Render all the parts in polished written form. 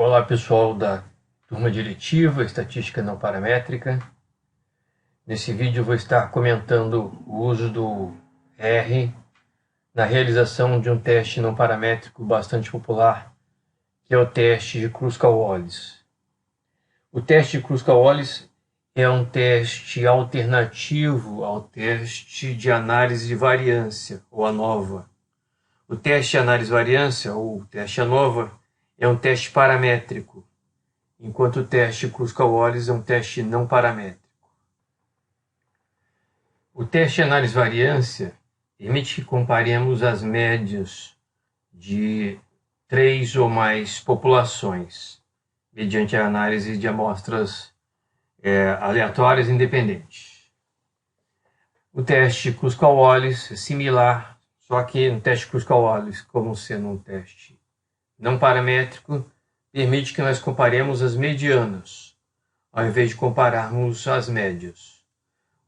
Olá pessoal da turma de eletiva, estatística não paramétrica. Nesse vídeo eu vou estar comentando o uso do R na realização de um teste não paramétrico bastante popular, que é o teste de Kruskal-Wallis. O teste de Kruskal-Wallis é um teste alternativo ao teste de análise de variância, ou ANOVA. O teste de análise de variância, ou teste ANOVA, é um teste paramétrico, enquanto o teste Kruskal-Wallis é um teste não paramétrico. O teste de análise de variância permite que comparemos as médias de 3 ou mais populações, mediante a análise de amostras aleatórias independentes. O teste Kruskal-Wallis é similar, só que no teste Kruskal-Wallis, como sendo um teste não paramétrico, permite que nós comparemos as medianas, ao invés de compararmos as médias.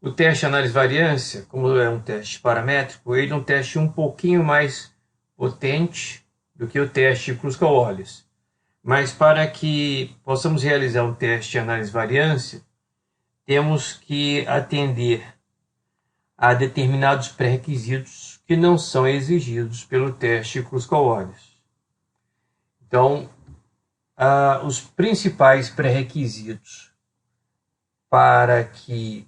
O teste de análise de variância, como é um teste paramétrico, ele é um teste um pouquinho mais potente do que o teste Kruskal-Wallis. Mas para que possamos realizar um teste de análise de variância, temos que atender a determinados pré-requisitos que não são exigidos pelo teste Kruskal-Wallis. Então, os principais pré-requisitos para que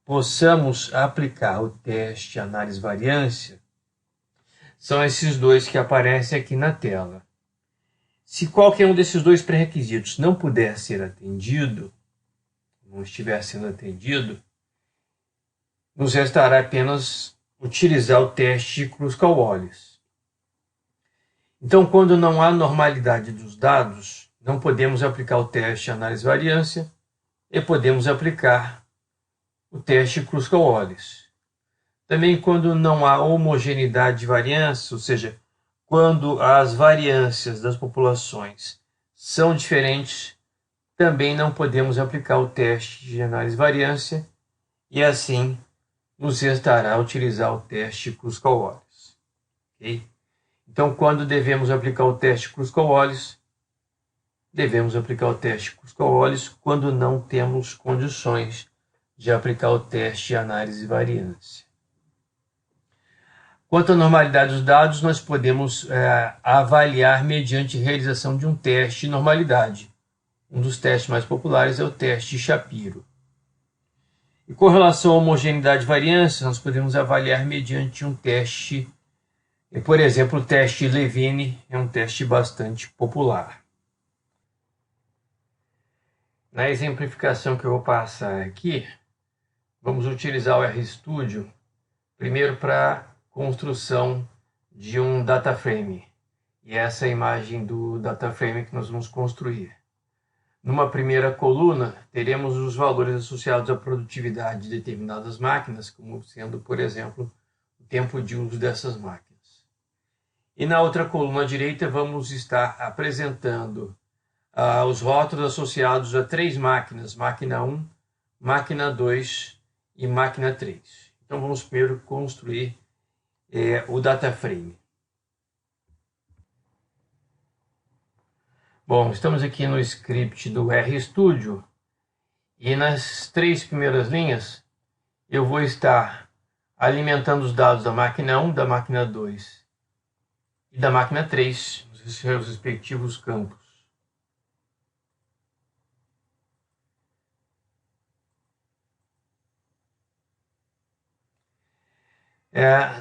possamos aplicar o teste de análise de variância são esses dois que aparecem aqui na tela. Se qualquer um desses dois pré-requisitos não puder ser atendido, não estiver sendo atendido, nos restará apenas utilizar o teste de Kruskal-Wallis. Então, quando não há normalidade dos dados, não podemos aplicar o teste de análise de variância e podemos aplicar o teste Kruskal-Wallis. Também quando não há homogeneidade de variância, ou seja, quando as variâncias das populações são diferentes, também não podemos aplicar o teste de análise de variância e assim nos restará utilizar o teste Kruskal-Wallis. Okay? Então, quando devemos aplicar o teste Kruskal-Wallis, devemos aplicar o teste Kruskal-Wallis quando não temos condições de aplicar o teste de análise de variância. Quanto à normalidade dos dados, nós podemos avaliar mediante realização de um teste de normalidade. Um dos testes mais populares é o teste de Shapiro. E com relação à homogeneidade de variância, nós podemos avaliar mediante um teste. Por exemplo, o teste Levine é um teste bastante popular. Na exemplificação que eu vou passar aqui, vamos utilizar o RStudio primeiro para construção de um data frame. E essa é a imagem do data frame que nós vamos construir. Numa primeira coluna, teremos os valores associados à produtividade de determinadas máquinas, como sendo, por exemplo, o tempo de uso dessas máquinas. E na outra coluna à direita vamos estar apresentando os rótulos associados a 3 máquinas, máquina 1, máquina 2 e máquina 3. Então vamos primeiro construir o data frame. Bom, estamos aqui no script do RStudio e nas 3 primeiras linhas eu vou estar alimentando os dados da máquina 1, da máquina 2 e da máquina 3, nos seus respectivos campos.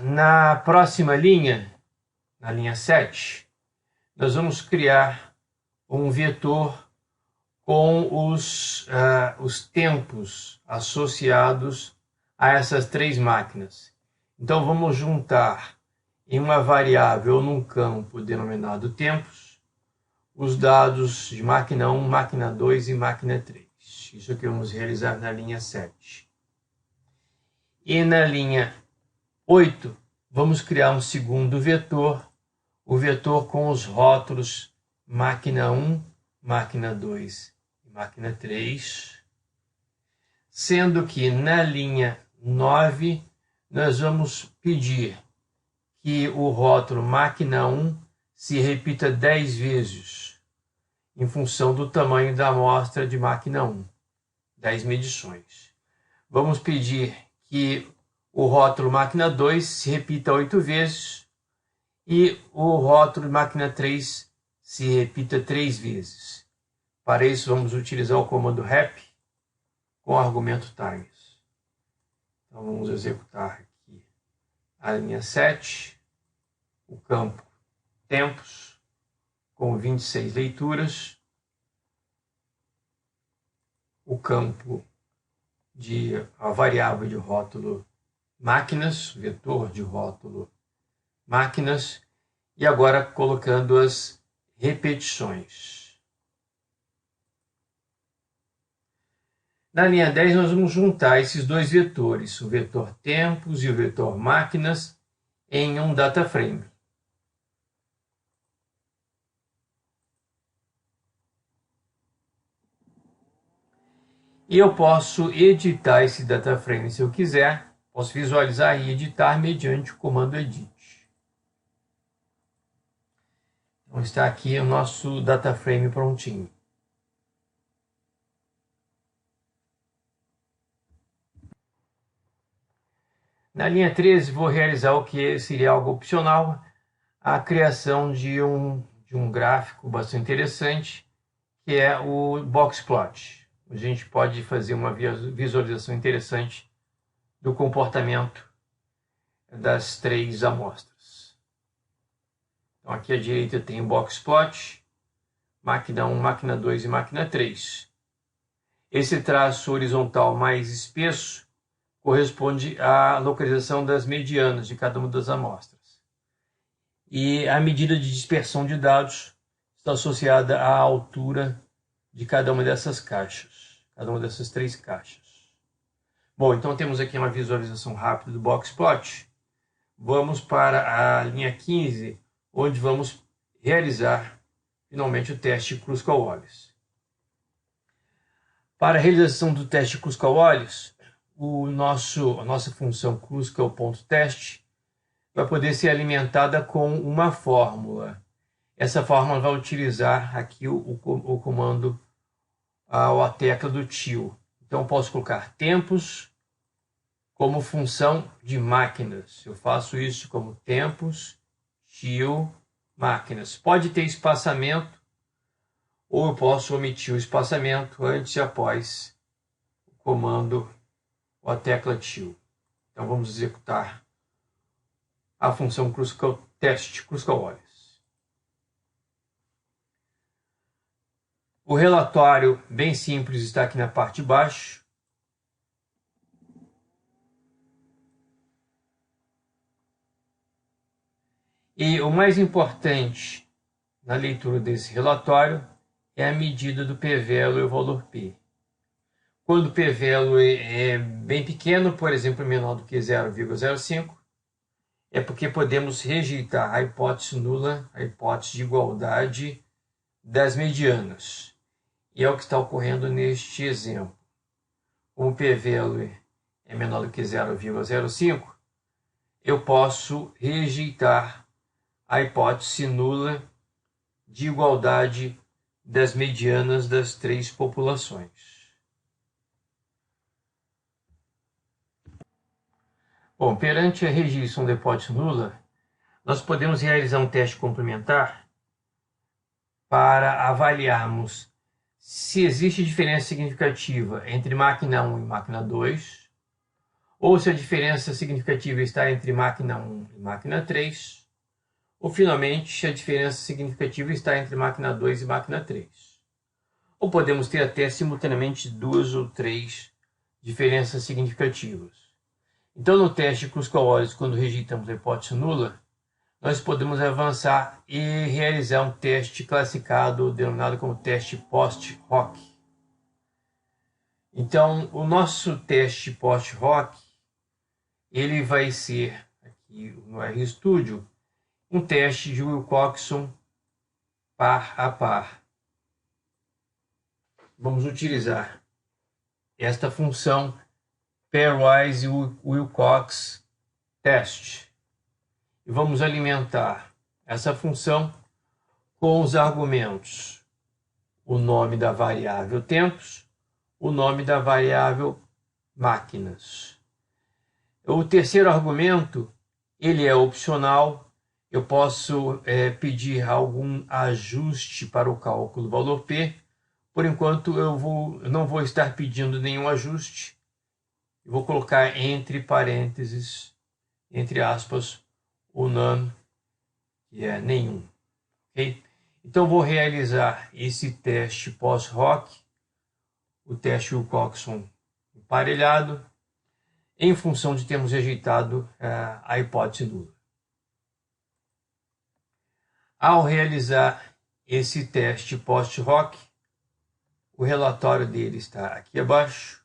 Na próxima linha, na linha 7, nós vamos criar um vetor com os tempos associados a essas 3 máquinas. Então vamos juntar em uma variável ou num campo denominado tempos, os dados de máquina 1, máquina 2 e máquina 3. Isso aqui vamos realizar na linha 7. E na linha 8, vamos criar um segundo vetor, o vetor com os rótulos máquina 1, máquina 2 e máquina 3, sendo que na linha 9 nós vamos pedir que o rótulo máquina 1 se repita 10 vezes em função do tamanho da amostra de máquina 1, 10 medições. Vamos pedir que o rótulo máquina 2 se repita 8 vezes e o rótulo máquina 3 se repita 3 vezes. Para isso, vamos utilizar o comando rep com o argumento times. Então, vamos executar aqui a linha 7, o campo tempos, com 26 leituras, o campo a variável de rótulo máquinas, vetor de rótulo máquinas, e agora colocando as repetições. Na linha 10, nós vamos juntar esses dois vetores, o vetor tempos e o vetor máquinas, em um data frame. E eu posso editar esse data frame se eu quiser. Posso visualizar e editar mediante o comando edit. Então está aqui o nosso data frame prontinho. Na linha 13, vou realizar o que seria algo opcional, a criação de um gráfico bastante interessante, que é o boxplot. A gente pode fazer uma visualização interessante do comportamento das 3 amostras. Então, aqui à direita tem o boxplot, máquina 1, máquina 2 e máquina 3. Esse traço horizontal mais espesso corresponde à localização das medianas de cada uma das amostras. E a medida de dispersão de dados está associada à altura de cada uma dessas caixas, cada uma dessas 3 caixas. Bom, então temos aqui uma visualização rápida do boxplot. Vamos para a linha 15, onde vamos realizar finalmente o teste Kruskal-Wallis. Para a realização do teste Kruskal-Wallis, a nossa função Kruskal.test vai poder ser alimentada com uma fórmula. Essa fórmula vai utilizar aqui o comando, a tecla do tio. Então, eu posso colocar tempos como função de máquinas. Eu faço isso como tempos, tio, máquinas. Pode ter espaçamento, ou eu posso omitir o espaçamento antes e após o comando ou a tecla tio. Então, vamos executar a função teste Kruskal-Wallis. O relatório, bem simples, está aqui na parte de baixo. E o mais importante na leitura desse relatório é a medida do p-velo e o valor p. Quando o p-velo é bem pequeno, por exemplo, menor do que 0,05, é porque podemos rejeitar a hipótese nula, a hipótese de igualdade das medianas. E é o que está ocorrendo neste exemplo. Como o p-velo é menor do que 0,05, eu posso rejeitar a hipótese nula de igualdade das medianas das 3 populações. Bom, perante a rejeição da hipótese nula, nós podemos realizar um teste complementar para avaliarmos se existe diferença significativa entre máquina 1 e máquina 2, ou se a diferença significativa está entre máquina 1 e máquina 3, ou finalmente a diferença significativa está entre máquina 2 e máquina 3. Ou podemos ter até simultaneamente 2 ou 3 diferenças significativas. Então, no teste Kruskal-Wallis, quando rejeitamos a hipótese nula, nós podemos avançar e realizar um teste classificado, denominado como teste post-hoc. Então, o nosso teste post-hoc, ele vai ser, aqui no RStudio, um teste de Wilcoxon par a par. Vamos utilizar esta função pairwise Wilcox test. E vamos alimentar essa função com os argumentos o nome da variável tempos, o nome da variável máquinas. O terceiro argumento, ele é opcional. Eu posso pedir algum ajuste para o cálculo do valor P. Por enquanto, eu não vou estar pedindo nenhum ajuste. Eu vou colocar entre parênteses, entre aspas, o none, que é nenhum. Okay? Então, vou realizar esse teste pós-hoc, o teste Wilcoxon emparelhado, em função de termos rejeitado a hipótese nula. Ao realizar esse teste post-hoc, o relatório dele está aqui abaixo,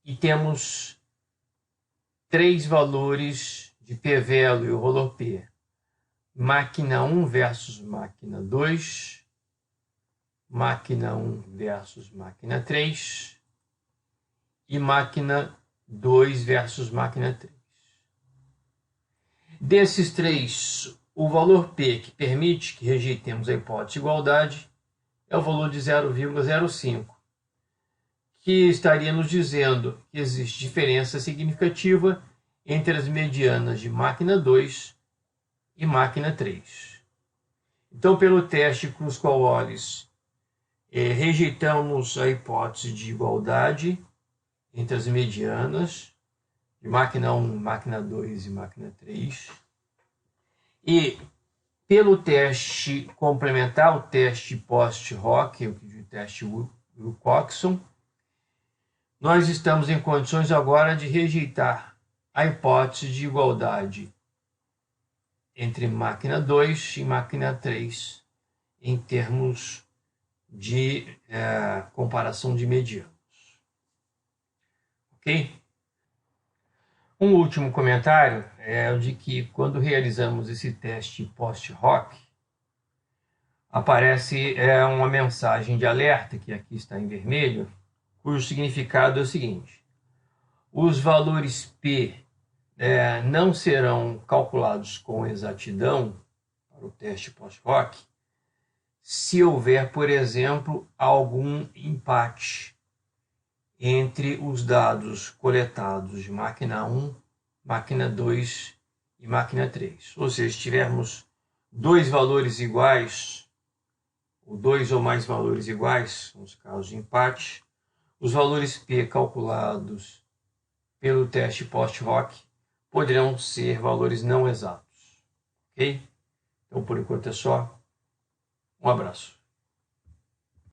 e temos 3 valores de p-value e o valor P. Máquina 1 versus máquina 2, máquina 1 versus máquina 3 e máquina 2 versus máquina 3. Desses 3, o valor P que permite que rejeitemos a hipótese de igualdade é o valor de 0,05, que estaria nos dizendo que existe diferença significativa entre as medianas de máquina 2 e máquina 3. Então, pelo teste Kruskal-Wallis, rejeitamos a hipótese de igualdade entre as medianas de máquina 1, máquina 2 e máquina 3. E pelo teste complementar, o teste post-hoc, o teste Wilcoxon, nós estamos em condições agora de rejeitar a hipótese de igualdade entre máquina 2 e máquina 3 em termos de comparação de medianos. Ok? Um último comentário é o de que, quando realizamos esse teste post-hoc, aparece uma mensagem de alerta, que aqui está em vermelho, cujo significado é o seguinte: os valores P não serão calculados com exatidão para o teste post-hoc se houver, por exemplo, algum empate entre os dados coletados de máquina 1, máquina 2 e máquina 3. Ou seja, se tivermos 2 valores iguais, ou 2 ou mais valores iguais, nos casos de empate, os valores P calculados pelo teste post-hoc poderão ser valores não exatos. Ok? Então, por enquanto é só. Um abraço.